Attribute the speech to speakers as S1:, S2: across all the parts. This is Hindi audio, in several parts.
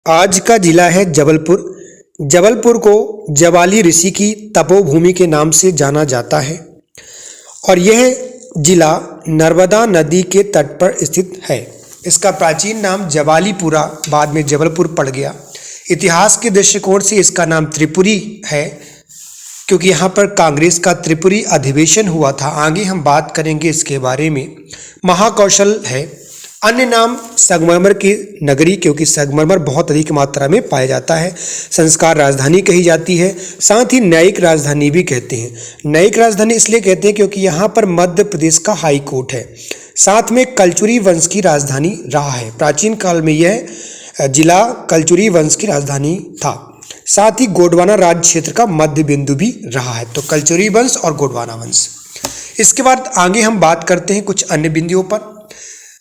S1: आज का जिला है जबलपुर। जबलपुर को जवाली ऋषि की तपोभूमि के नाम से जाना जाता है और यह जिला नर्मदा नदी के तट पर स्थित है। इसका प्राचीन नाम जवालीपुरा बाद में जबलपुर पड़ गया। इतिहास के दृष्टिकोण से इसका नाम त्रिपुरी है क्योंकि यहाँ पर कांग्रेस का त्रिपुरी अधिवेशन हुआ था। आगे हम बात करेंगे इसके बारे में। महाकौशल है। अन्य नाम संगमरमर की नगरी क्योंकि संगमरमर बहुत अधिक मात्रा में पाया जाता है। संस्कार राजधानी कही जाती है, साथ ही न्यायिक राजधानी भी कहते हैं। न्यायिक राजधानी इसलिए कहते हैं क्योंकि यहाँ पर मध्य प्रदेश का हाई कोर्ट है। साथ में कलचुरी वंश की राजधानी रहा है। प्राचीन काल में यह जिला कलचुरी वंश की राजधानी था। साथ ही गोंडवाना राज्य क्षेत्र का मध्य बिंदु भी रहा है। तो कलचुरी वंश और गोंडवाना वंश। इसके बाद आगे हम बात करते हैं कुछ अन्य बिंदुओं पर।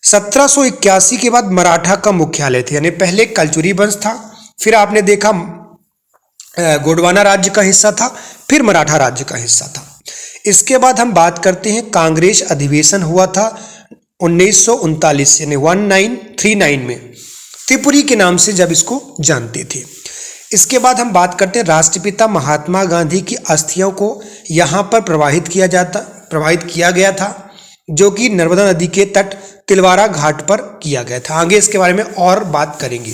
S1: 1781 के बाद मराठा का मुख्यालय थे, यानी पहले कलचुरी वंश था, फिर आपने देखा गोंडवाना राज्य का हिस्सा था, फिर मराठा राज्य का हिस्सा था। इसके बाद हम बात करते हैं कांग्रेस अधिवेशन हुआ था 1939 यानी 1939 में, त्रिपुरी के नाम से जब इसको जानते थे। इसके बाद हम बात करते हैं राष्ट्रपिता महात्मा गांधी की अस्थियों को यहाँ पर प्रवाहित किया गया था, जो कि नर्मदा नदी के तट तिलवारा घाट पर किया गया था। आगे इसके बारे में और बात करेंगे।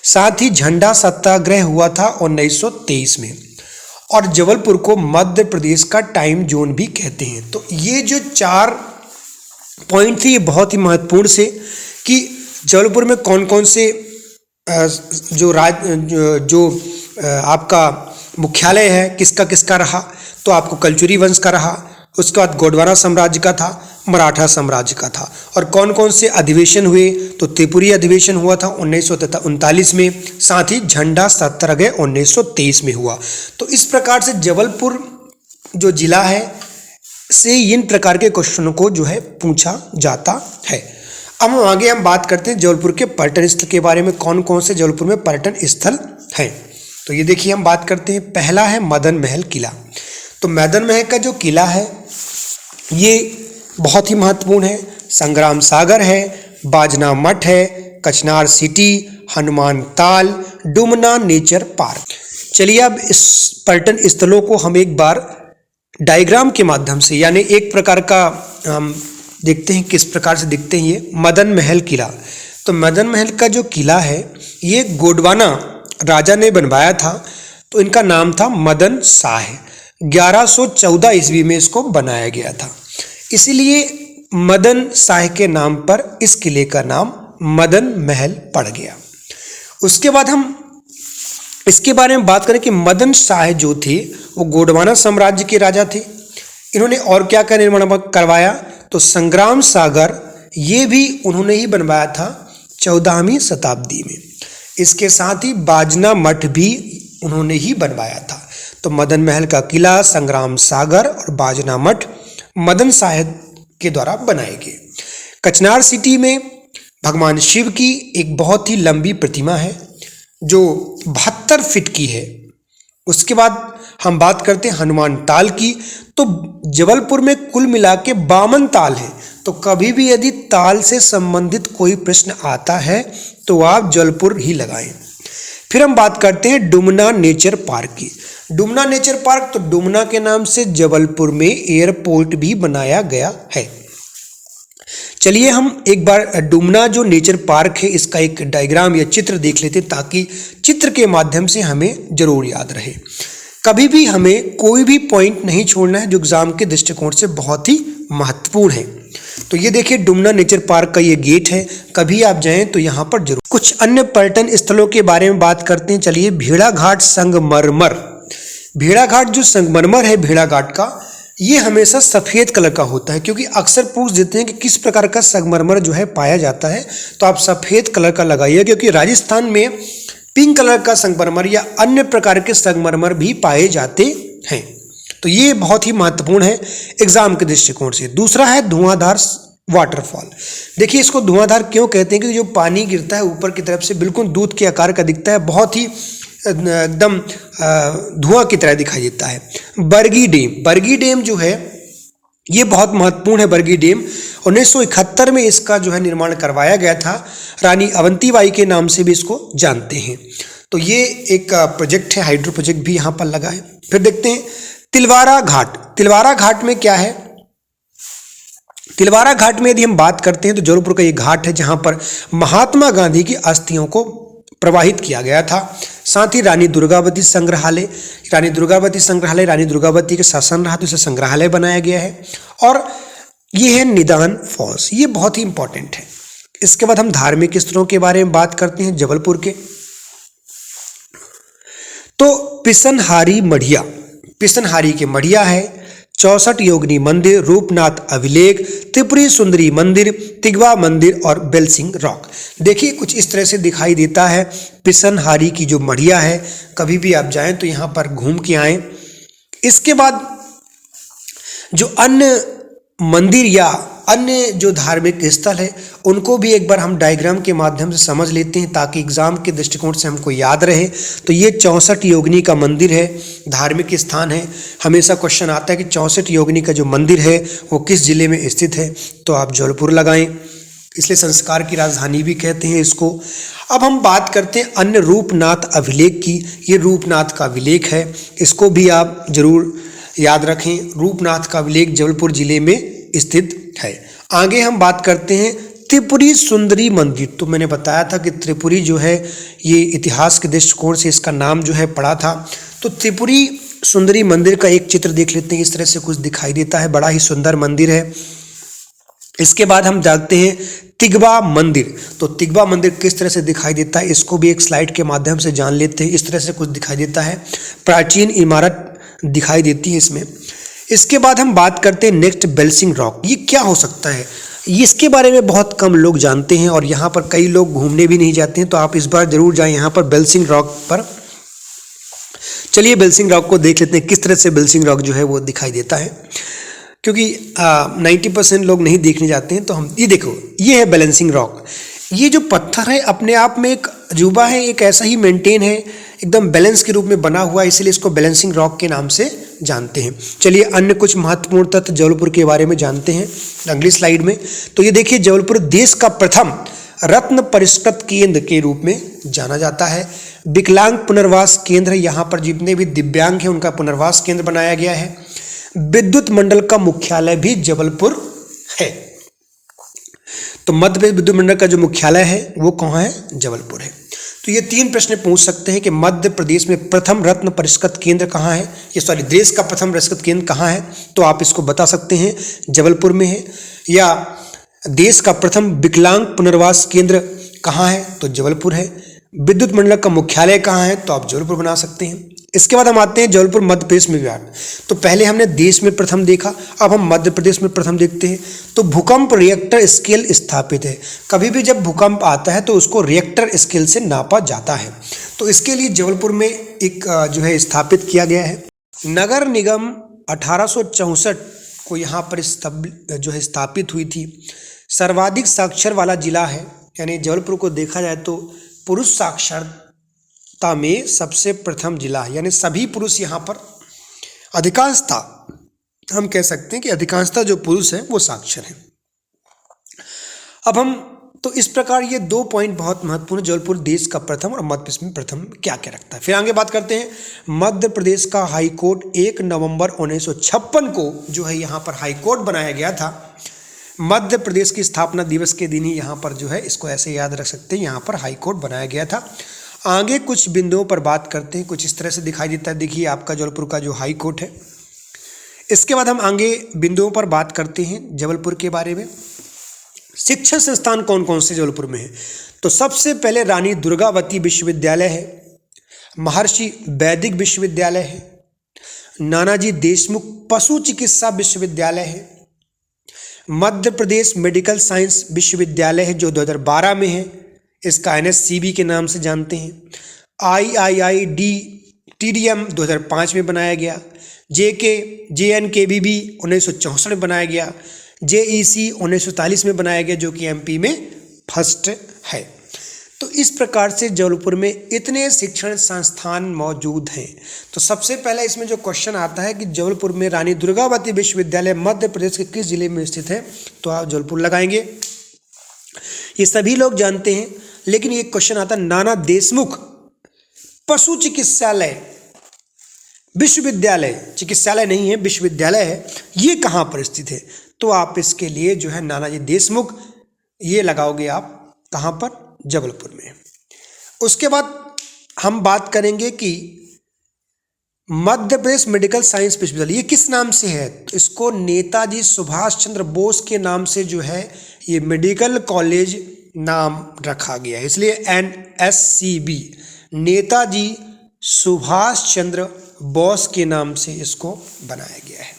S1: साथ ही झंडा सत्याग्रह हुआ था 1923 में और जबलपुर को मध्य प्रदेश का टाइम जोन भी कहते हैं। तो ये जो 4 पॉइंट थे ये बहुत ही महत्वपूर्ण से कि जबलपुर में कौन कौन से जो आपका मुख्यालय है किसका किसका रहा। तो आपको कलचुरी वंश का रहा, उसके बाद गोंडवाना साम्राज्य का था, मराठा साम्राज्य का था। और कौन कौन से अधिवेशन हुए, तो त्रिपुरी अधिवेशन हुआ था 1939 में, साथ ही झंडा सत्याग्रह 1923 में हुआ। तो इस प्रकार से जबलपुर जो जिला है से इन प्रकार के क्वेश्चनों को जो है पूछा जाता है। अब आगे हम बात करते हैं जबलपुर के पर्यटन स्थल के बारे में। कौन कौन से जबलपुर में पर्यटन स्थल हैं, तो ये देखिए हम बात करते हैं। पहला है मदन महल किला। तो मदन महल का जो किला है ये बहुत ही महत्वपूर्ण है। संग्राम सागर है, बाजना मठ है, कचनार सिटी, हनुमान ताल, डुमना नेचर पार्क। चलिए अब इस पर्यटन स्थलों को हम एक बार डायग्राम के माध्यम से यानी एक प्रकार का हम देखते हैं किस प्रकार से दिखते हैं ये मदन महल किला। तो मदन महल का जो किला है ये गोंडवाना राजा ने बनवाया था, तो इनका नाम था मदन शाह। 1114 ईस्वी में इसको बनाया गया था, इसीलिए मदन शाह के नाम पर इस किले का नाम मदन महल पड़ गया। उसके बाद हम इसके बारे में बात करें कि मदन शाह जो थे वो गोंडवाना साम्राज्य के राजा थे। इन्होंने और क्या क्या निर्माण करवाया, तो संग्राम सागर ये भी उन्होंने ही बनवाया था 14वीं शताब्दी में। इसके साथ ही बाजना मठ भी उन्होंने ही बनवाया था। तो मदन महल का किला, संग्राम सागर और बाजना मठ मदन शाह के द्वारा बनाए गए। कचनार सिटी में भगवान शिव की एक बहुत ही लंबी प्रतिमा है जो 72 फीट की है। उसके बाद हम बात करते हैं हनुमान ताल की। तो जबलपुर में कुल मिला के 52 ताल है। तो कभी भी यदि ताल से संबंधित कोई प्रश्न आता है तो आप जबलपुर ही लगाएं। फिर हम बात करते हैं डुमना नेचर पार्क की। डुमना नेचर पार्क, तो डुमना के नाम से जबलपुर में एयरपोर्ट भी बनाया गया है। चलिए हम एक बार डुमना जो नेचर पार्क है इसका एक डायग्राम या चित्र देख लेते हैं ताकि चित्र के माध्यम से हमें जरूर याद रहे। कभी भी हमें कोई भी पॉइंट नहीं छोड़ना है जो एग्जाम के दृष्टिकोण से बहुत ही महत्वपूर्ण है। तो ये देखिए डुमना नेचर पार्क का ये गेट है, कभी आप जाएं तो यहाँ पर जरूर। कुछ अन्य पर्यटन स्थलों के बारे में बात करते हैं। चलिए भेड़ाघाट संगमरमर। भेड़ाघाट जो संगमरमर है भेड़ाघाट का, ये हमेशा सफ़ेद कलर का होता है क्योंकि अक्सर पूछ देते हैं कि किस प्रकार का संगमरमर जो है पाया जाता है, तो आप सफ़ेद कलर का लगाइए क्योंकि राजस्थान में पिंक कलर का संगमरमर या अन्य प्रकार के संगमरमर भी पाए जाते हैं। तो ये बहुत ही महत्वपूर्ण है एग्जाम के दृष्टिकोण से। दूसरा है धुआंधार वाटरफॉल। देखिए इसको धुआंधार क्यों कहते हैं, क्योंकि जो पानी गिरता है ऊपर की तरफ से बिल्कुल दूध के आकार का दिखता है, बहुत ही एकदम धुआं की तरह दिखाई देता है। बरगी डैम जो है ये बहुत महत्वपूर्ण है बरगी डैम। 1971 में इसका जो है निर्माण करवाया गया था। रानी अवंतीबाई के नाम से भी इसको जानते हैं। तो ये एक प्रोजेक्ट है, हाइड्रो प्रोजेक्ट भी यहाँ पर लगा है। फिर देखते हैं तिलवारा घाट। तिलवारा घाट में क्या है? तिलवारा घाट में यदि हम बात करते हैं तो जबलपुर का ये घाट है जहाँ पर महात्मा गांधी की अस्थियों को प्रवाहित किया गया था। साथ ही रानी दुर्गावती संग्रहालय, रानी दुर्गावती के शासन रहा तो इसे संग्रहालय बनाया गया है। और ये है निदान फॉल्स, ये बहुत ही इंपॉर्टेंट है। इसके बाद हम धार्मिक स्थलों के बारे में बात करते हैं जबलपुर के। तो पिसनहारी के मढ़िया है, 64 योगिनी मंदिर, रूपनाथ अभिलेख, त्रिपुरी सुंदरी मंदिर, तिगवा मंदिर और बेलसिंग रॉक। देखिए कुछ इस तरह से दिखाई देता है। पिसनहारी की जो मढ़िया है, कभी भी आप जाएं तो यहाँ पर घूम के आएं। इसके बाद जो अन्य मंदिर या अन्य जो धार्मिक स्थल है उनको भी एक बार हम डायग्राम के माध्यम से समझ लेते हैं ताकि एग्जाम के दृष्टिकोण से हमको याद रहे। तो ये 64 योगिनी का मंदिर है, धार्मिक स्थान है। हमेशा क्वेश्चन आता है कि 64 योगिनी का जो मंदिर है वो किस जिले में स्थित है, तो आप जबलपुर लगाएं, इसलिए संस्कार की राजधानी भी कहते हैं इसको। अब हम बात करते हैं अन्य रूपनाथ अभिलेख की। ये रूपनाथ का अभिलेख है, इसको भी आप जरूर याद रखें। रूपनाथ का अभिलेख जबलपुर जिले में स्थित है। आगे हम बात करते हैं त्रिपुरी सुंदरी मंदिर। तो मैंने बताया था कि त्रिपुरी जो है ये इतिहास के दृष्टिकोण से इसका नाम जो है पड़ा था। तो त्रिपुरी सुंदरी मंदिर का एक चित्र देख लेते हैं, इस तरह से कुछ दिखाई देता है, बड़ा ही सुंदर मंदिर है। इसके बाद हम जानते हैं तिगवा मंदिर। तो तिगवा मंदिर किस तरह से दिखाई देता है इसको भी एक स्लाइड के माध्यम से जान लेते हैं। इस तरह से कुछ दिखाई देता है, प्राचीन इमारत दिखाई देती है इसमें। इसके बाद हम बात करते हैं नेक्स्ट बेलसिंग रॉक। ये क्या हो सकता है, इसके बारे में बहुत कम लोग जानते हैं और यहाँ पर कई लोग घूमने भी नहीं जाते हैं। तो आप इस बार जरूर जाएं यहाँ पर बेलसिंग रॉक पर। चलिए बेलसिंग रॉक को देख लेते हैं किस तरह से बेलसिंग रॉक जो है वो दिखाई देता है, क्योंकि 90% लोग नहीं देखने जाते हैं। तो हम ये देखो, ये है बेलसिंग रॉक। ये जो पत्थर है अपने आप में एक अजूबा है, एक ऐसा ही मेंटेन है, एकदम बैलेंस के रूप में बना हुआ है, इसलिए इसको बैलेंसिंग रॉक के नाम से जानते हैं। चलिए अन्य कुछ महत्वपूर्ण तथ्य जबलपुर के बारे में जानते हैं अगली स्लाइड में। तो ये देखिए, जबलपुर देश का प्रथम रत्न परिष्कृत केंद्र के रूप में जाना जाता है। विकलांग पुनर्वास केंद्र, यहाँ पर जितने भी दिव्यांग हैं उनका पुनर्वास केंद्र बनाया गया है। विद्युत मंडल का मुख्यालय भी जबलपुर है। तो मध्य प्रदेश विद्युत मंडल का जो मुख्यालय है वो कहाँ है? जबलपुर है। तो ये 3 प्रश्न पूछ सकते हैं कि मध्य प्रदेश में प्रथम रत्न परिष्कृत केंद्र कहाँ है, ये सॉरी देश का प्रथम परिष्कृत केंद्र कहाँ है, तो आप इसको बता सकते हैं जबलपुर में है। या देश का प्रथम विकलांग पुनर्वास केंद्र कहाँ है, तो जबलपुर है। विद्युत मंडल का मुख्यालय कहाँ है, तो आप जबलपुर बना सकते हैं। इसके बाद हम आते हैं जबलपुर मध्य प्रदेश में विभाग। तो पहले हमने देश में प्रथम देखा, अब हम मध्य प्रदेश में प्रथम देखते हैं। तो भूकंप रिएक्टर स्केल स्थापित है। कभी भी जब भूकंप आता है तो उसको रिएक्टर स्केल से नापा जाता है। तो इसके लिए जबलपुर में एक जो है स्थापित किया गया है। नगर निगम 1864 को यहाँ पर जो है स्थापित हुई थी। सर्वाधिक साक्षर वाला जिला है, यानी जबलपुर को देखा जाए तो पुरुष साक्षरता में सबसे प्रथम जिला है, यानी सभी पुरुष यहाँ पर अधिकांशता, हम कह सकते हैं कि अधिकांशता जो पुरुष हैं वो साक्षर हैं। अब हम तो इस प्रकार ये 2 पॉइंट बहुत महत्वपूर्ण, जबलपुर देश का प्रथम और मध्य प्रदेश में प्रथम क्या क्या रखता है। फिर आगे बात करते हैं मध्य प्रदेश का हाई कोर्ट 1 नवंबर 1956 को जो है यहाँ पर हाई कोर्ट बनाया गया था। मध्य प्रदेश की स्थापना दिवस के दिन ही यहाँ पर जो है, इसको ऐसे याद रख सकते हैं, यहाँ पर हाई कोर्ट बनाया गया था। आगे कुछ बिंदुओं पर बात करते हैं, कुछ इस तरह से दिखाई देता है। देखिए आपका जबलपुर का जो हाई कोर्ट है। इसके बाद हम आगे बिंदुओं पर बात करते हैं जबलपुर के बारे में। शिक्षण संस्थान कौन कौन से जबलपुर में है, तो सबसे पहले रानी दुर्गावती विश्वविद्यालय है, महर्षि वैदिक विश्वविद्यालय है, नानाजी देशमुख पशु चिकित्सा विश्वविद्यालय है, मध्य प्रदेश मेडिकल साइंस विश्वविद्यालय है जो 2012 में है, इसका NSCB के नाम से जानते हैं। IIID TDM 2005 में बनाया गया। JNKBB 1964 में बनाया गया। JEC 1943 में बनाया गया, जो कि MP में फर्स्ट है। तो इस प्रकार से जबलपुर में इतने शिक्षण संस्थान मौजूद हैं। तो सबसे पहले इसमें जो क्वेश्चन आता है कि जबलपुर में रानी दुर्गावती विश्वविद्यालय मध्य प्रदेश के किस जिले में स्थित है, तो आप जबलपुर लगाएंगे। ये सभी लोग जानते हैं, लेकिन ये क्वेश्चन आता है नाना देशमुख पशु चिकित्सालय विश्वविद्यालय, चिकित्सालय नहीं है विश्वविद्यालय है, ये कहाँ पर स्थित है, तो आप इसके लिए जो है नानाजी देशमुख ये लगाओगे आप कहाँ पर, जबलपुर में। उसके बाद हम बात करेंगे कि मध्य प्रदेश मेडिकल साइंस विश्वविद्यालय ये किस नाम से है, तो इसको नेताजी सुभाष चंद्र बोस के नाम से जो है ये मेडिकल कॉलेज नाम रखा गया है, इसलिए NSCB नेताजी सुभाष चंद्र बोस के नाम से इसको बनाया गया है।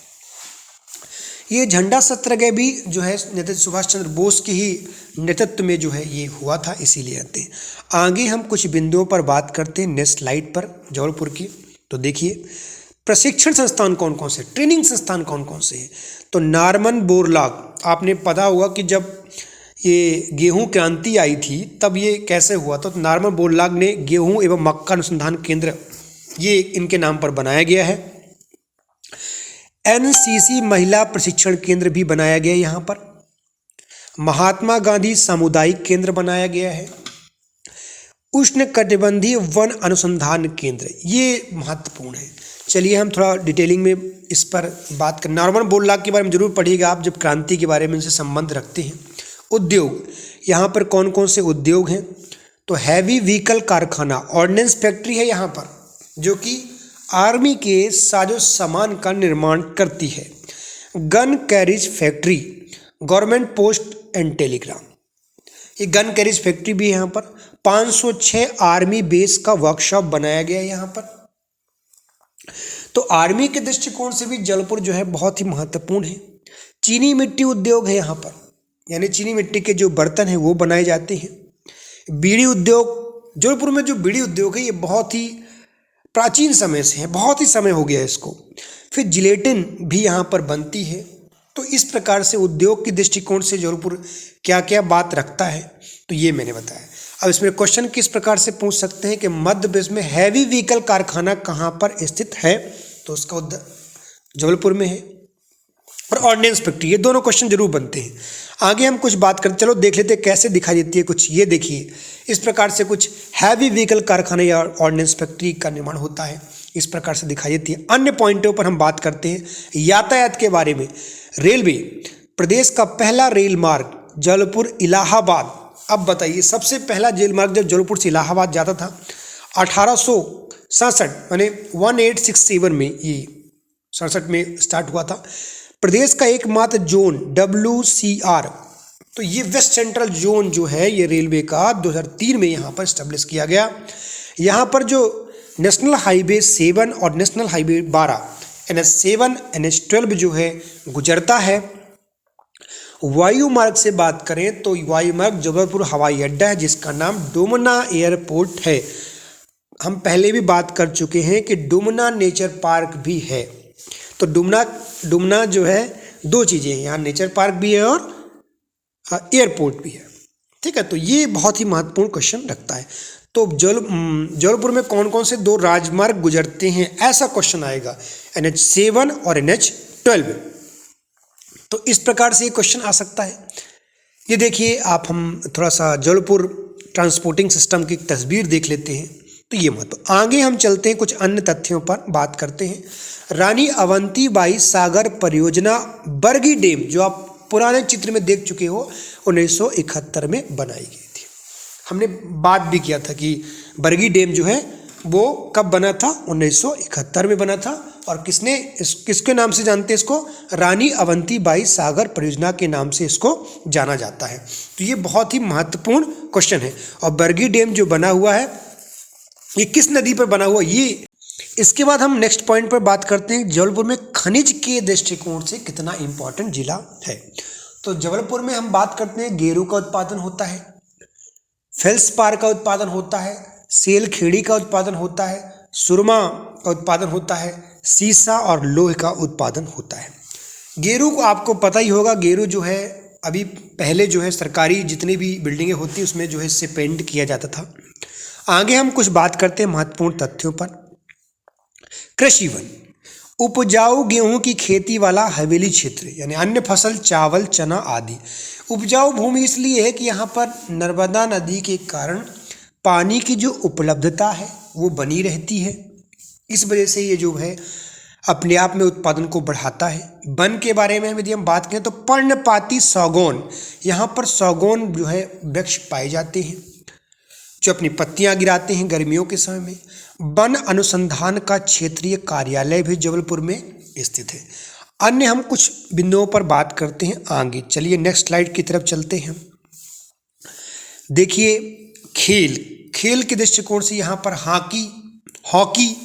S1: ये झंडा सत्याग्रह भी जो है नेताजी सुभाष चंद्र बोस के ही नेतृत्व में जो है ये हुआ था, इसीलिए आते हैं। आगे हम कुछ बिंदुओं पर बात करते हैं नेक्स्ट स्लाइड पर जबलपुर की। तो देखिए प्रशिक्षण संस्थान कौन कौन से, ट्रेनिंग संस्थान कौन कौन से हैं, तो नारमन बोरलाग, आपने पता हुआ कि जब ये गेहूं क्रांति आई थी तब ये कैसे हुआ था, तो नारमन बोरलाग ने गेहूं एवं मक्का अनुसंधान केंद्र ये इनके नाम पर बनाया गया है। NCC महिला प्रशिक्षण केंद्र भी बनाया गया है यहाँ पर। महात्मा गांधी सामुदायिक केंद्र बनाया गया है। उष्णकटिबंधीय वन अनुसंधान केंद्र ये महत्वपूर्ण है। चलिए हम थोड़ा डिटेलिंग में इस पर बात करें। नारमन बोरलाग के बारे में जरूर पढ़िएगा आप जब क्रांति के बारे में इनसे संबंध रखते हैं। उद्योग, यहाँ पर कौन कौन से उद्योग हैं, तो हैवी व्हीकल कारखाना, ऑर्डिनेंस फैक्ट्री है यहाँ पर जो कि आर्मी के साजो सामान का निर्माण करती है। Gun carriage factory, government post and Telegram, ये गन कैरिज फैक्ट्री भी है यहाँ पर। 506 आर्मी बेस का वर्कशॉप बनाया गया है यहाँ पर। तो आर्मी के दृष्टिकोण से भी जबलपुर जो है बहुत ही महत्वपूर्ण है। चीनी मिट्टी उद्योग है यहाँ पर, यानी चीनी मिट्टी के जो बर्तन हैं वो बनाए जाते हैं। बीड़ी उद्योग, जबलपुर में जो बीड़ी उद्योग है ये बहुत ही प्राचीन समय से है, बहुत ही समय हो गया है इसको। फिर जिलेटिन भी यहाँ पर बनती है। तो इस प्रकार से उद्योग की दृष्टिकोण से जबलपुर क्या क्या बात रखता है, तो ये मैंने बताया। अब इसमें क्वेश्चन किस प्रकार से पूछ सकते हैं कि मध्य प्रदेश में हैवी व्हीकल कारखाना कहाँ पर स्थित है, तो उसका उत्तर जबलपुर में है। और ऑर्डिनेंस फैक्ट्री, ये दोनों क्वेश्चन जरूर बनते हैं। आगे हम कुछ बात करें, चलो देख लेते हैं कैसे दिखाई देती है कुछ। ये देखिए इस प्रकार से कुछ हैवी व्हीकल कारखाने या ऑर्डिनेंस फैक्ट्री का निर्माण होता है, इस प्रकार से दिखाई देती है। अन्य पॉइंटों पर हम बात करते हैं यातायात के बारे में। रेलवे, प्रदेश का पहला रेल मार्ग जबलपुर इलाहाबाद। अब बताइए सबसे पहला रेल मार्ग जब जबलपुर से इलाहाबाद जाता था 1867 यानी 1867 में, ये 67 में स्टार्ट हुआ था। प्रदेश का एकमात्र जोन WCR, तो ये वेस्ट सेंट्रल जोन जो है ये रेलवे का 2003 में यहाँ पर स्टेब्लिश किया गया। यहाँ पर जो नेशनल हाईवे 7 और नेशनल हाईवे 12 NH7 NH12 जो है गुजरता है। वायु मार्ग से बात करें तो वायु मार्ग जबलपुर हवाई अड्डा है जिसका नाम डुमना एयरपोर्ट है। हम पहले भी बात कर चुके हैं कि डुमना नेचर पार्क भी है। तो डुमना जो है दो चीज़ें हैं, यहाँ नेचर पार्क भी है और एयरपोर्ट भी है, ठीक है। तो ये बहुत ही महत्वपूर्ण क्वेश्चन रखता है। तो जबलपुर में कौन कौन से दो राजमार्ग गुजरते हैं, ऐसा क्वेश्चन आएगा, NH7 और NH12। तो इस प्रकार से ये क्वेश्चन आ सकता है। ये देखिए आप, हम थोड़ा सा जबलपुर ट्रांसपोर्टिंग सिस्टम की तस्वीर देख लेते हैं। तो ये महत्व। आगे हम चलते हैं कुछ अन्य तथ्यों पर बात करते हैं। रानी अवंतीबाई सागर परियोजना बरगी डैम, जो आप पुराने चित्र में देख चुके हो, 1971 में बनाई गई थी। हमने बात भी किया था कि बरगी डैम जो है वो कब बना था, 1971 में बना था। और किसके नाम से जानते हैं इसको, रानी अवंतीबाई सागर परियोजना के नाम से इसको जाना जाता है। तो ये बहुत ही महत्वपूर्ण क्वेश्चन है। और बरगी डैम जो बना हुआ है ये किस नदी पर बना हुआ, ये। इसके बाद हम नेक्स्ट पॉइंट पर बात करते हैं जबलपुर में खनिज के दृष्टिकोण से कितना इंपॉर्टेंट जिला है। तो जबलपुर में हम बात करते हैं गेरू का उत्पादन होता है, फेल्सपार का उत्पादन होता है, सेल खेड़ी का उत्पादन होता है, सुरमा का उत्पादन होता है, सीसा और लोहे का उत्पादन होता है। गेरू को आपको पता ही होगा, गेरू जो है अभी पहले जो है सरकारी जितनी भी बिल्डिंगें होती उसमें जो है इससे पेंट किया जाता था। आगे हम कुछ बात करते हैं महत्वपूर्ण तथ्यों पर। कृषि वन, उपजाऊ गेहूं की खेती वाला हवेली क्षेत्र, यानी अन्य फसल चावल चना आदि। उपजाऊ भूमि इसलिए है कि यहाँ पर नर्मदा नदी के कारण पानी की जो उपलब्धता है वो बनी रहती है, इस वजह से ये जो है अपने आप में उत्पादन को बढ़ाता है। वन के बारे में यदि हम बात करें तो पर्णपाती सौगौन, यहाँ पर सौगौन जो है वृक्ष पाए जाते हैं जो अपनी पत्तियां गिराते हैं गर्मियों के समय में। वन अनुसंधान का क्षेत्रीय कार्यालय भी जबलपुर में स्थित है। अन्य हम कुछ बिंदुओं पर बात करते हैं आगे। चलिए नेक्स्ट स्लाइड की तरफ चलते हैं। देखिए खेल के दृष्टिकोण से यहाँ पर हॉकी,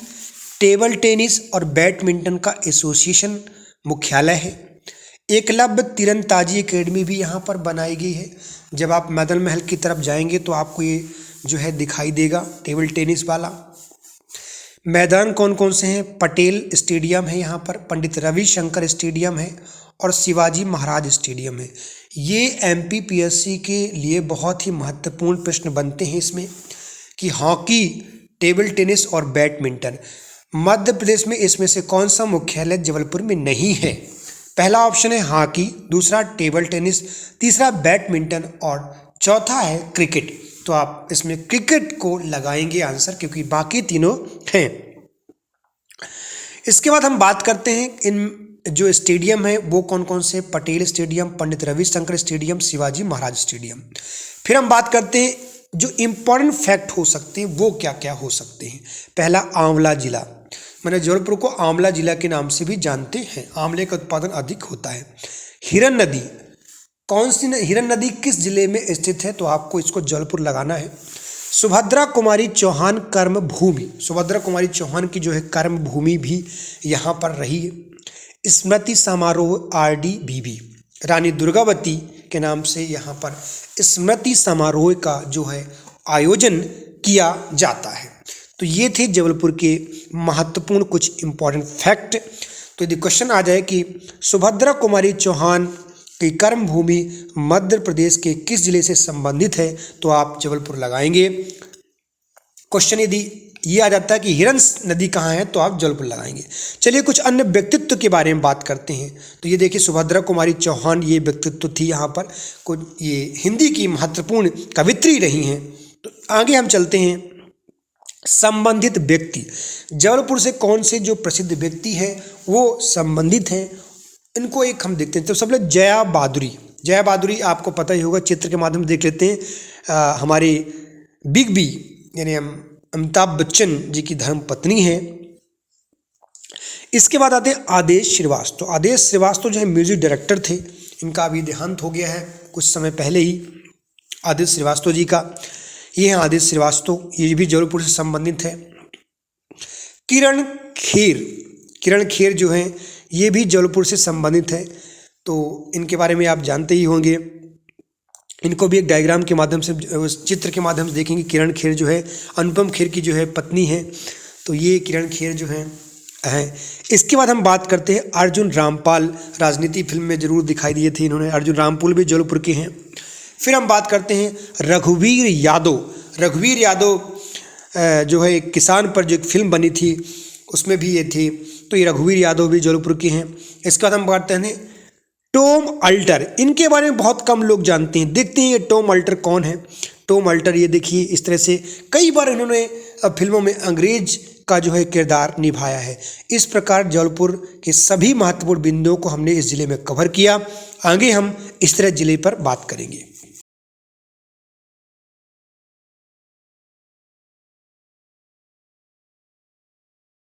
S1: टेबल टेनिस और बैडमिंटन का एसोसिएशन मुख्यालय है। एकलव्य तीरंदाजी एकेडमी भी यहाँ पर बनाई गई है। जब आप मैदान महल की तरफ जाएंगे तो आपको ये जो है दिखाई देगा टेबल टेनिस वाला। मैदान कौन कौन से हैं? पटेल स्टेडियम है, यहाँ पर पंडित रविशंकर स्टेडियम है और शिवाजी महाराज स्टेडियम है। ये MPPSC के लिए बहुत ही महत्वपूर्ण प्रश्न बनते हैं इसमें कि हॉकी, टेबल टेनिस और बैडमिंटन मध्य प्रदेश में इसमें से कौन सा मुख्यालय जबलपुर में नहीं है? पहला ऑप्शन है हॉकी, दूसरा टेबल टेनिस, तीसरा बैडमिंटन और चौथा है क्रिकेट। तो आप इसमें क्रिकेट को लगाएंगे आंसर, क्योंकि बाकी तीनों हैं। इसके बाद हम बात करते हैं इन जो स्टेडियम है वो कौन कौन से? Patel stadium, Pandit Ravishankar stadium, Shivaji Maharaj stadium. फिर हम बात करते हैं जो इम्पोर्टेंट फैक्ट हो सकते हैं वो क्या क्या हो सकते हैं। पहला आंवला जिला, मैंने जबलपुर को आंवला जिला के नाम से भी जानते हैं, आंवले का उत्पादन अधिक होता है। हिरन नदी, कौन सी हिरन नदी किस जिले में स्थित है? तो आपको इसको जबलपुर लगाना है। सुभद्रा कुमारी चौहान कर्म भूमि, सुभद्रा कुमारी चौहान की जो है कर्म भूमि भी यहाँ पर रही है। स्मृति समारोह RDBB, रानी दुर्गावती के नाम से यहाँ पर स्मृति समारोह का जो है आयोजन किया जाता है। तो ये थे जबलपुर के महत्वपूर्ण कुछ इम्पोर्टेंट फैक्ट। तो यदि क्वेश्चन आ जाए कि सुभद्रा कुमारी चौहान की कर्म भूमि मध्य प्रदेश के किस जिले से संबंधित है, तो आप जबलपुर लगाएंगे। क्वेश्चन यदि ये आ जाता है कि हिरन नदी कहाँ है, तो आप जबलपुर लगाएंगे। चलिए कुछ अन्य व्यक्तित्व के बारे में बात करते हैं। तो ये देखिए सुभद्रा कुमारी चौहान ये व्यक्तित्व थी, यहाँ पर कुछ ये हिंदी की महत्वपूर्ण कवित्री रही हैं। तो आगे हम चलते हैं। संबंधित व्यक्ति, जबलपुर से कौन से जो प्रसिद्ध व्यक्ति हैं वो संबंधित हैं, इनको एक हम देखते हैं। तो सबसे जया बादुरी आपको पता ही होगा, चित्र के माध्यम से देख लेते हैं। हमारी बिग बी यानी अमिताभ बच्चन जी की धर्म पत्नी है। इसके बाद आते हैं आदेश श्रीवास्तव जो है म्यूजिक डायरेक्टर थे, इनका अभी देहांत हो गया है कुछ समय पहले ही, आदेश श्रीवास्तव जी का। ये हैं आदेश श्रीवास्तव, ये भी जबलपुर से संबंधित है। किरण खेर जो हैं ये भी जबलपुर से संबंधित है। तो इनके बारे में आप जानते ही होंगे। इनको भी एक डायग्राम के माध्यम से, उस चित्र के माध्यम से देखेंगे। किरण खेर जो है अनुपम खेर की जो है पत्नी है। तो ये किरण खेर जो हैं। इसके बाद हम बात करते हैं अर्जुन रामपाल, राजनीति फिल्म में जरूर दिखाई दिए थे इन्होंने। अर्जुन रामपाल भी जबलपुर के हैं। फिर हम बात करते हैं रघुवीर यादव जो है एक किसान पर जो एक फिल्म बनी थी उसमें भी ये थे। तो ये रघुवीर यादव भी जबलपुर के हैं। इसके बाद हम बात करते हैं टॉम अल्टर, इनके बारे में बहुत कम लोग जानते हैं। देखते हैं ये टॉम अल्टर कौन है। टॉम अल्टर ये देखिए इस तरह से कई बार इन्होंने फिल्मों में अंग्रेज का जो है किरदार निभाया है। इस प्रकार जबलपुर के सभी महत्वपूर्ण बिंदुओं को हमने इस जिले में कवर किया। आगे हम इस तरह जिले पर बात करेंगे।